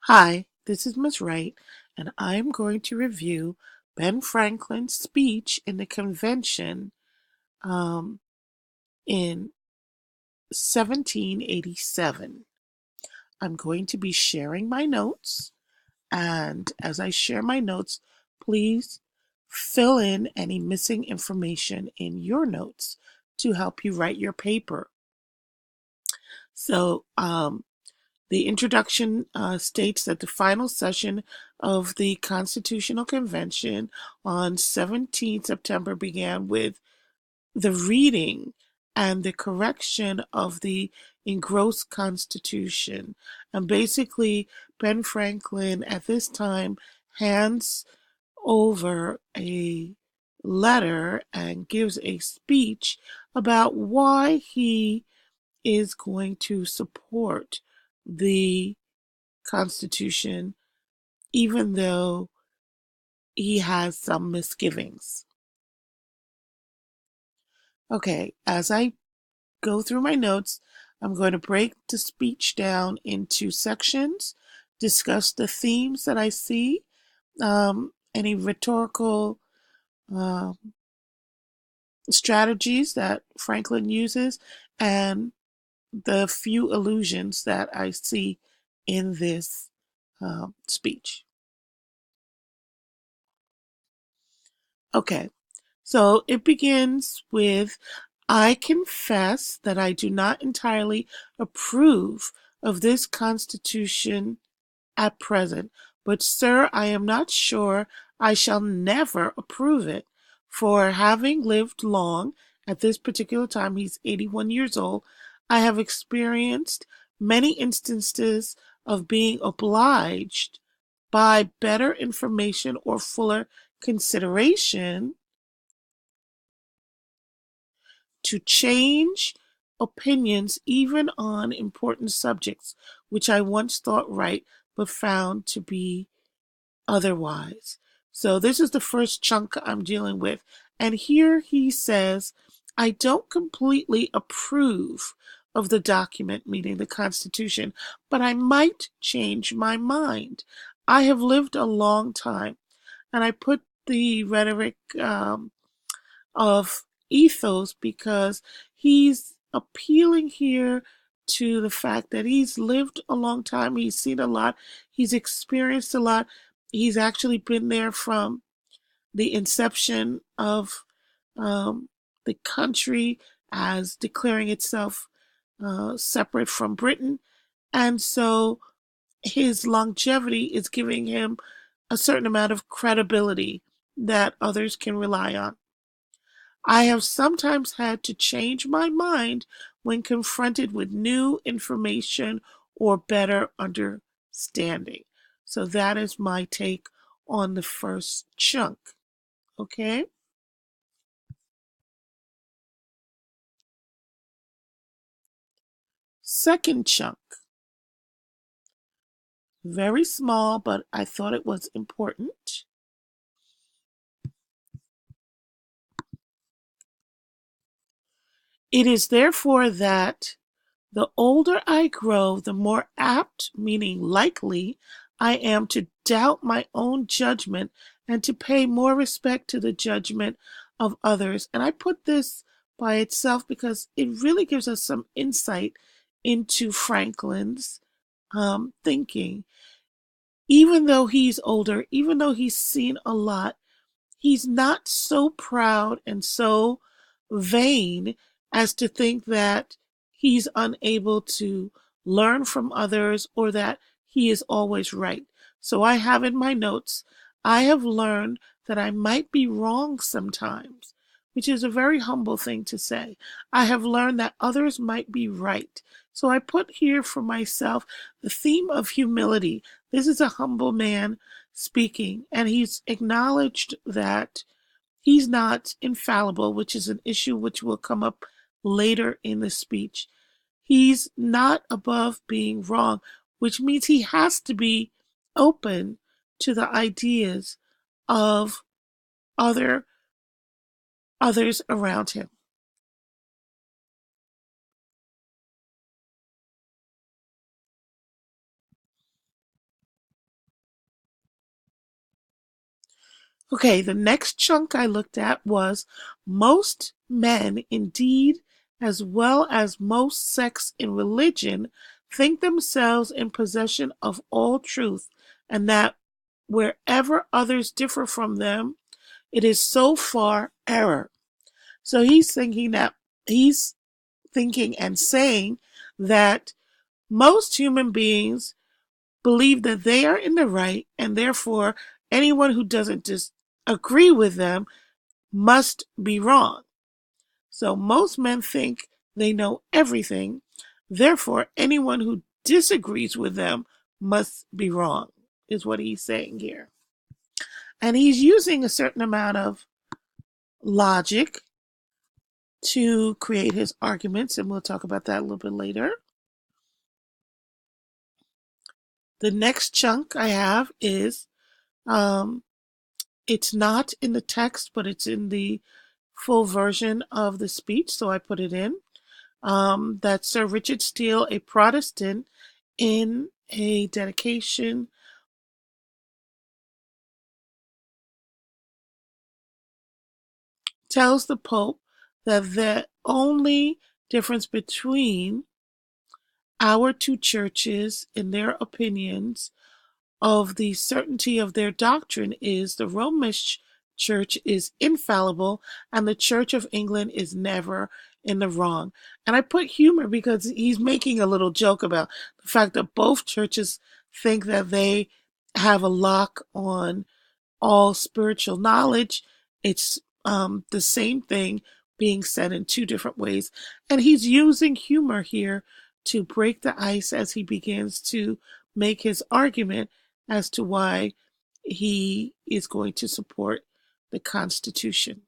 Hi, this is Ms. Wright, and I'm going to review Ben Franklin's speech in the convention um, in 1787. I'm going to be sharing my notes, and as I share my notes, please fill in any missing information in your notes to help you write your paper. So, the introduction states that the final session of the Constitutional Convention on 17 September began with the reading and the correction of the engrossed Constitution. And basically, Ben Franklin at this time hands over a letter and gives a speech about why he is going to support the Constitution, even though he has some misgivings. Okay, as I go through my notes, I'm going to break the speech down into sections, discuss the themes that I see, any rhetorical um, strategies that Franklin uses, and the few allusions that I see in this speech. Okay, so it begins with I confess that I do not entirely approve of this Constitution at present, but, sir, I am not sure I shall never approve it, for having lived long, at this particular time he's 81 years old, I have experienced many instances of being obliged by better information or fuller consideration to change opinions even on important subjects, which I once thought right but found to be otherwise. So this is the first chunk I'm dealing with. And here he says, I don't completely approve of the document, meaning the Constitution, but I might change my mind. I have lived a long time, and I put the rhetoric of ethos because he's appealing here to the fact that he's lived a long time, he's seen a lot, he's experienced a lot, he's actually been there from the inception of the country as declaring itself separate from Britain. And so his longevity is giving him a certain amount of credibility that others can rely on. I have sometimes had to change my mind when confronted with new information or better understanding. So that is my take on the first chunk. Okay? Second chunk. Very small, but I thought it was important. It is therefore that the older I grow, the more apt, meaning likely, I am to doubt my own judgment and to pay more respect to the judgment of others. And I put this by itself because it really gives us some insight into Franklin's thinking. Even though he's older, even though he's seen a lot, he's not so proud and so vain as to think that he's unable to learn from others or that he is always right. So I have in my notes, I have learned that I might be wrong sometimes, which is a very humble thing to say. I have learned that others might be right. So I put here for myself the theme of humility. This is a humble man speaking, and he's acknowledged that he's not infallible, which is an issue which will come up later in the speech. He's not above being wrong, which means he has to be open to the ideas of other others around him. Okay, the next chunk I looked at was most men, indeed, as well as most sects in religion, think themselves in possession of all truth, and that wherever others differ from them, it is so far error. So he's thinking and saying that most human beings believe that they are in the right, and therefore anyone who doesn't disagree with them must be wrong. So most men think they know everything, therefore anyone who disagrees with them must be wrong, is what he's saying here. And he's using a certain amount of logic to create his arguments, and we'll talk about that a little bit later. The next chunk I have is it's not in the text, but it's in the full version of the speech, so I put it in. That Sir Richard Steele, a Protestant, in a dedication tells the Pope that the only difference between our two churches in their opinions of the certainty of their doctrine is the Romish Church is infallible and the Church of England is never in the wrong. And I put humor because he's making a little joke about the fact that both churches think that they have a lock on all spiritual knowledge. It's the same thing being said in two different ways. And he's using humor here to break the ice as he begins to make his argument as to why he is going to support the Constitution.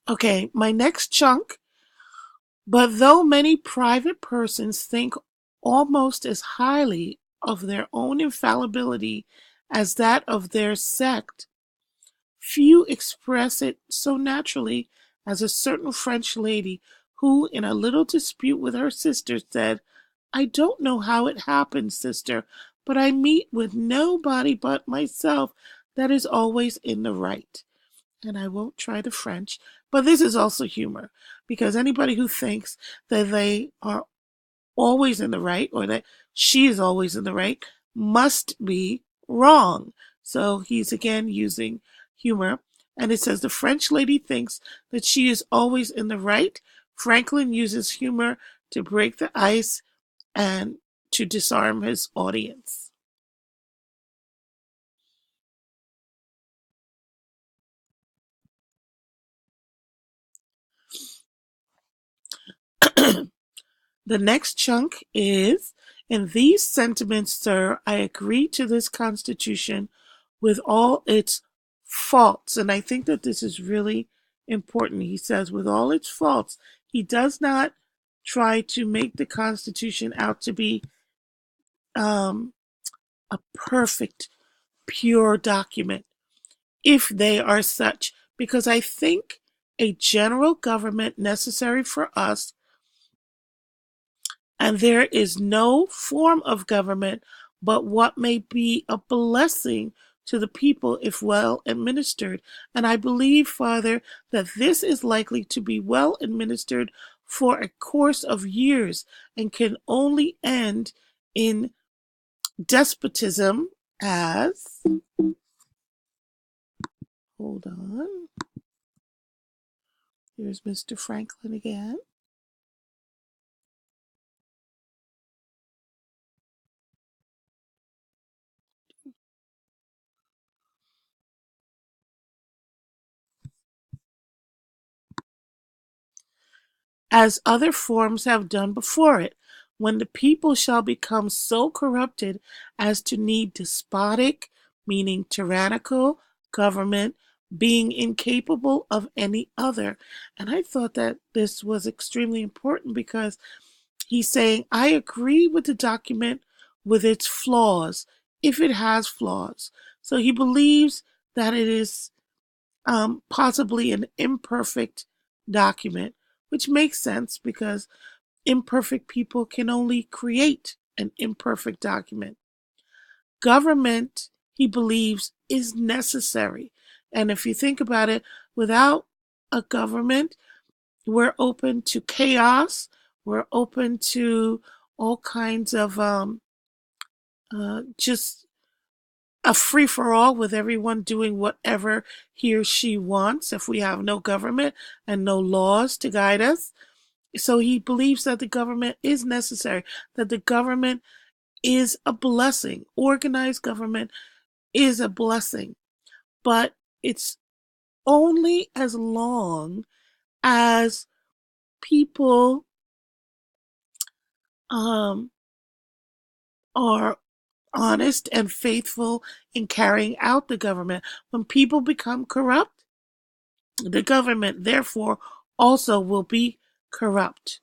Okay, my next chunk. But though many private persons think almost as highly of their own infallibility as that of their sect, few express it so naturally as a certain French lady who, in a little dispute with her sister, said, "I don't know how it happens, sister, but I meet with nobody but myself that is always in the right." And I won't try the French, but this is also humor, because anybody who thinks that they are always in the right or that she is always in the right must be wrong. So he's again using humor. And it says the French lady thinks that she is always in the right. Franklin uses humor to break the ice and to disarm his audience. The next chunk is, in these sentiments, sir, I agree to this Constitution with all its faults. And I think that this is really important. He says, with all its faults, he does not try to make the Constitution out to be um, a perfect, pure document, if they are such, because I think a general government necessary for us, and there is no form of government but what may be a blessing to the people if well administered. And I believe, Father, that this is likely to be well administered for a course of years and can only end in despotism as, hold on, here's Mr. Franklin again. As other forms have done before it, when the people shall become so corrupted as to need despotic, meaning tyrannical, government, being incapable of any other. And I thought that this was extremely important because he's saying, I agree with the document with its flaws, if it has flaws. So he believes that it is possibly an imperfect document, which makes sense because imperfect people can only create an imperfect document. Government, he believes, is necessary. And if you think about it, without a government, we're open to chaos. We're open to all kinds of just a free-for-all with everyone doing whatever he or she wants if we have no government and no laws to guide us. So he believes that the government is necessary, that the government is a blessing. Organized government is a blessing, but it's only as long as people are honest and faithful in carrying out the government. When people become corrupt, the government, therefore, also will be corrupt.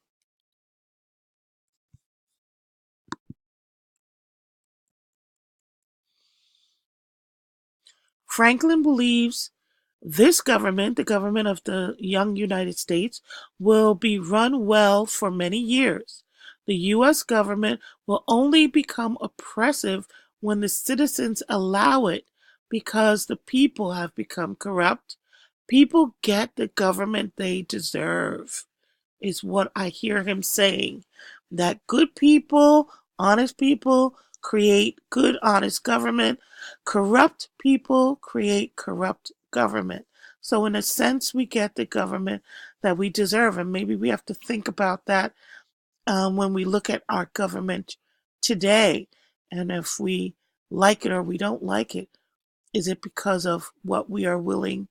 Franklin believes this government, the government of the young United States, will be run well for many years. The U.S. government will only become oppressive when the citizens allow it because the people have become corrupt. People get the government they deserve, is what I hear him saying. That good people, honest people, create good, honest government. Corrupt people create corrupt government. So in a sense, we get the government that we deserve. And maybe we have to think about that when we look at our government today. And if we like it or we don't like it, is it because of what we are willing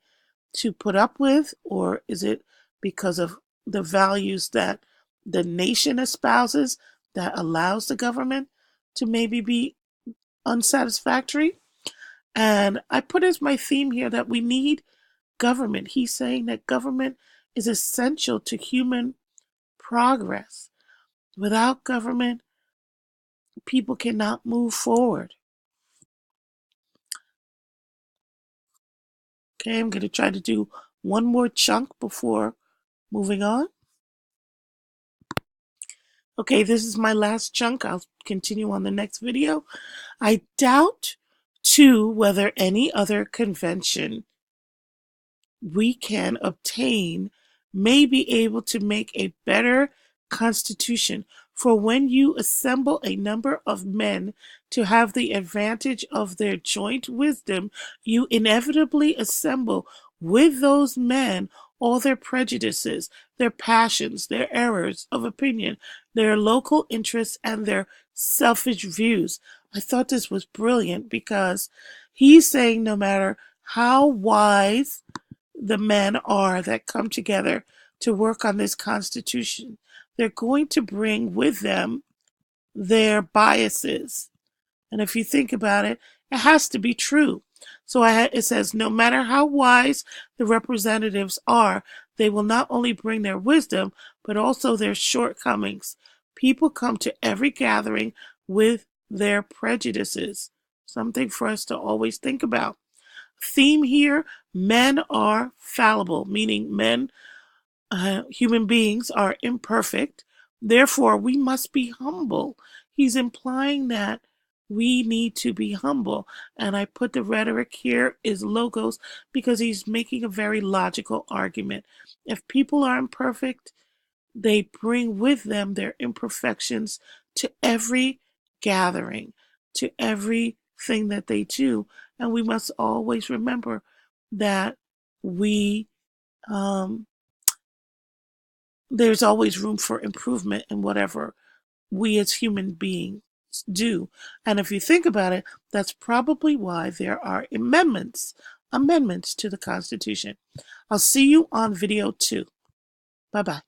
to put up with, or is it because of the values that the nation espouses that allows the government to maybe be unsatisfactory? And I put as my theme here that we need government. He's saying that government is essential to human progress. Without government, people cannot move forward. Okay, I'm going to try to do one more chunk before moving on. Okay, this is my last chunk. I'll continue on the next video. I doubt, too, whether any other convention we can obtain may be able to make a better constitution. For when you assemble a number of men to have the advantage of their joint wisdom, you inevitably assemble with those men all their prejudices, their passions, their errors of opinion, their local interests, and their selfish views. I thought this was brilliant because he's saying no matter how wise the men are that come together to work on this Constitution, they're going to bring with them their biases. And if you think about it, it has to be true. So it says, no matter how wise the representatives are, they will not only bring their wisdom, but also their shortcomings. People come to every gathering with their prejudices. Something for us to always think about. Theme here, men are fallible, meaning human beings are imperfect. Therefore, we must be humble. He's implying that we need to be humble. And I put the rhetoric here is logos because he's making a very logical argument. If people are imperfect, they bring with them their imperfections to every gathering, to everything that they do. And we must always remember that there's always room for improvement in whatever we as human beings do. And if you think about it, that's probably why there are amendments to the Constitution. I'll see you on video 2. Bye-bye.